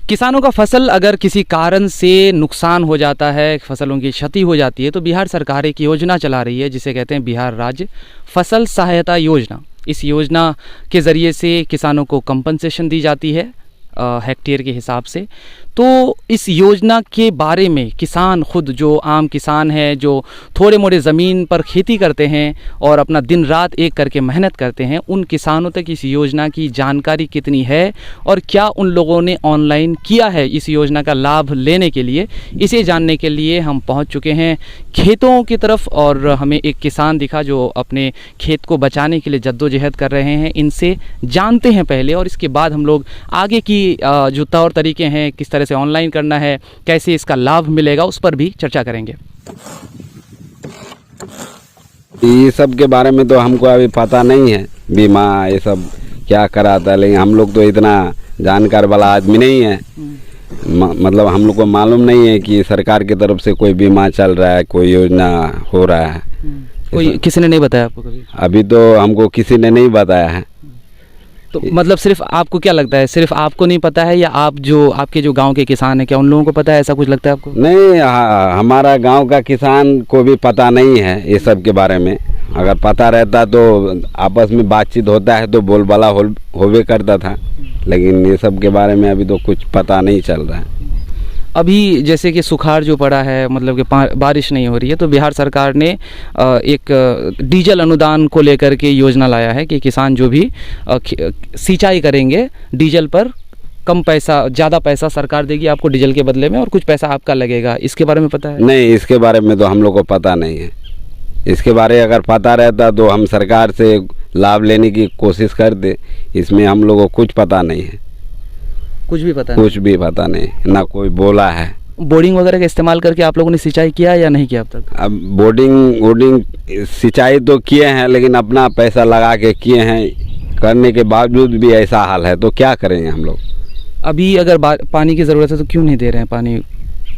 किसानों का फसल अगर किसी कारण से नुकसान हो जाता है, फसलों की क्षति हो जाती है, तो बिहार सरकार एक योजना चला रही है जिसे कहते हैं बिहार राज्य फसल सहायता योजना। इस योजना के ज़रिए से किसानों को कंपनसेशन दी जाती है हेक्टेयर के हिसाब से। तो इस योजना के बारे में किसान खुद, जो आम किसान है, जो थोड़े मोड़े ज़मीन पर खेती करते हैं और अपना दिन रात एक करके मेहनत करते हैं, उन किसानों तक इस योजना की जानकारी कितनी है और क्या उन लोगों ने ऑनलाइन किया है इस योजना का लाभ लेने के लिए, इसे जानने के लिए हम पहुंच चुके हैं खेतों की तरफ। और हमें एक किसान दिखा जो अपने खेत को बचाने के लिए जद्दोजहद कर रहे हैं। इनसे जानते हैं पहले और इसके बाद हम लोग आगे की जो तौर तरीके हैं, किस तरह से ऑनलाइन करना है, कैसे इसका लाभ मिलेगा, उस पर भी चर्चा करेंगे। ये सब के बारे में तो हमको अभी पता नहीं है, बीमा ये सब क्या कराता है, लेकिन हम लोग तो इतना जानकार वाला आदमी नहीं है। मतलब हम लोग को मालूम नहीं है कि सरकार की तरफ से कोई बीमा चल रहा है, कोई योजना हो रहा है। कोई किसी ने नहीं बताया आपको कभी? अभी तो हमको किसी ने नहीं बताया है। तो मतलब सिर्फ आपको क्या लगता है, सिर्फ आपको नहीं पता है या आप जो आपके जो गांव के किसान हैं, क्या उन लोगों को पता है, ऐसा कुछ लगता है आपको? नहीं, हमारा गांव का किसान को भी पता नहीं है ये सब के बारे में। अगर पता रहता तो आपस में बातचीत होता है तो बोलबाला होवे करता था, लेकिन ये सब के बारे में अभी तो कुछ पता नहीं चल रहा है। अभी जैसे कि सुखाड़ जो पड़ा है, मतलब कि बारिश नहीं हो रही है, तो बिहार सरकार ने एक डीजल अनुदान को लेकर के योजना लाया है कि किसान जो भी सिंचाई करेंगे डीजल पर कम पैसा, ज़्यादा पैसा सरकार देगी आपको डीजल के बदले में और कुछ पैसा आपका लगेगा। इसके बारे में पता है? नहीं, इसके बारे में तो हम लोग को पता नहीं है। इसके बारे अगर पता रहता तो हम सरकार से लाभ लेने की कोशिश करते। इसमें हम लोग को कुछ पता नहीं है, कुछ भी पता नहीं? कुछ भी पता नहीं, ना कोई बोला है। बोर्डिंग वगैरह का इस्तेमाल करके आप लोगों ने सिंचाई किया या नहीं किया अब तक? अब बोर्डिंग सिंचाई तो किए हैं, लेकिन अपना पैसा लगा के किए हैं, करने के बावजूद भी ऐसा हाल है तो क्या करेंगे हम लोग। अभी अगर पानी की ज़रूरत है तो क्यों नहीं दे रहे हैं पानी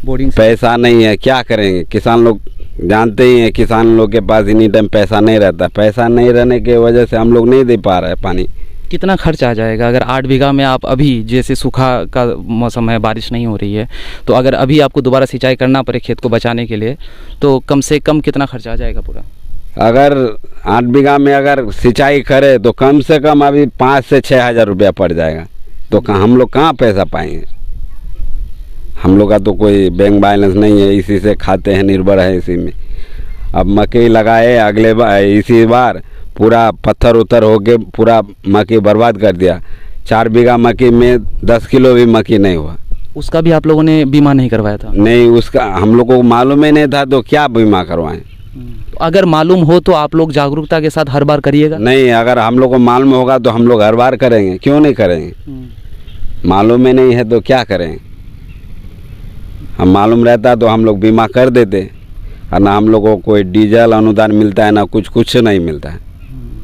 बोर्डिंग से? पैसा नहीं है, क्या करेंगे। किसान लोग जानते ही हैं, किसान लोग के पास एनी टाइम पैसा नहीं रहता। पैसा नहीं रहने की वजह से हम लोग नहीं दे पा रहे हैं पानी। कितना खर्च आ जाएगा अगर 8 बीघा में आप अभी, जैसे सूखा का मौसम है, बारिश नहीं हो रही है, तो अगर अभी आपको दोबारा सिंचाई करना पड़े खेत को बचाने के लिए, तो कम से कम कितना खर्च आ जाएगा पूरा? अगर 8 बीघा में अगर सिंचाई करे तो कम से कम अभी 5 से 6 हज़ार रुपया पड़ जाएगा। तो हम लोग कहाँ पैसा पाएंगे। हम लोग का तो कोई बैंक बैलेंस नहीं है, इसी से खाते हैं, निर्भर है इसी में। अब मकई लगाए अगले बार, इसी बार पूरा पत्थर उतर होके पूरा मकई बर्बाद कर दिया। 4 बीघा मकई में 10 किलो भी मकई नहीं हुआ। उसका भी आप लोगों ने बीमा नहीं करवाया था? नहीं, उसका हम लोगों को मालूम ही नहीं था, तो क्या बीमा करवाएं। तो अगर मालूम हो तो आप लोग जागरूकता के साथ हर बार करिएगा? नहीं, अगर हम लोग को मालूम होगा तो हम लोग हर बार करेंगे, क्यों नहीं करेंगे। मालूम ही नहीं है तो क्या करें। हम मालूम रहता तो हम लोग बीमा कर देते, और ना हम लोग को कोई डीजल अनुदान मिलता है, ना कुछ नहीं मिलता है।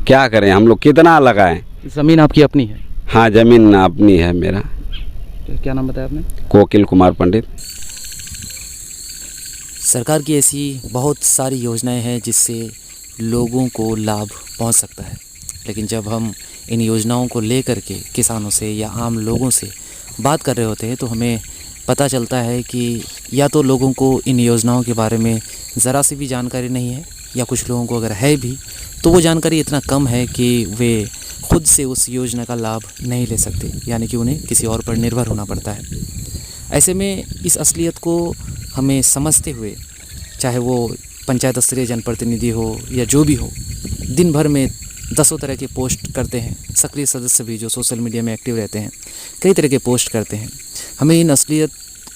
क्या करें, हम लोग कितना लगाएं। ज़मीन आपकी अपनी है? हाँ, ज़मीन अपनी है मेरा। क्या नाम बताया आपने? कोकिल कुमार पंडित। सरकार की ऐसी बहुत सारी योजनाएं हैं जिससे लोगों को लाभ पहुंच सकता है, लेकिन जब हम इन योजनाओं को लेकर के किसानों से या आम लोगों से बात कर रहे होते हैं तो हमें पता चलता है कि या तो लोगों को इन योजनाओं के बारे में ज़रा सी भी जानकारी नहीं है, या कुछ लोगों को अगर है भी तो वो जानकारी इतना कम है कि वे खुद से उस योजना का लाभ नहीं ले सकते, यानी कि उन्हें किसी और पर निर्भर होना पड़ता है। ऐसे में इस असलियत को हमें समझते हुए, चाहे वो पंचायत स्तरीय जनप्रतिनिधि हो या जो भी हो, दिन भर में दसों तरह के पोस्ट करते हैं। सक्रिय सदस्य भी जो सोशल मीडिया में एक्टिव रहते हैं, कई तरह के पोस्ट करते हैं। हमें इन असलियत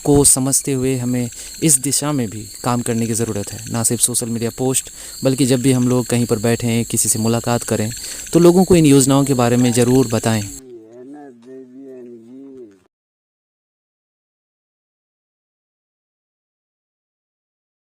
को समझते हुए हमें इस दिशा में भी काम करने की ज़रूरत है। ना सिर्फ सोशल मीडिया पोस्ट, बल्कि जब भी हम लोग कहीं पर बैठें, किसी से मुलाकात करें, तो लोगों को इन योजनाओं के बारे में ज़रूर बताएं